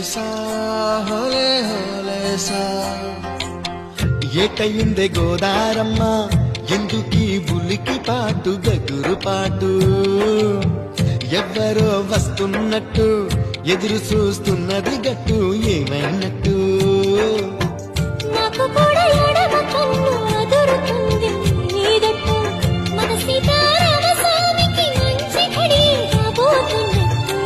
హోలేసా హోలే హోలేసా ఏటయిందే గోదారమ్మ ఎందుకీ బులికి పాటు గగురు పాటు ఎవ్వరో వస్తున్నట్టు ఎదురు చూస్తున్నది గట్టు ఏమైనట్టు నాకు కూడా ఎడమ కన్ను అదురుతుంది నీదట్టు మన సీతారామ స్వామికి మంచి ఘడి కాబోతున్నట్టు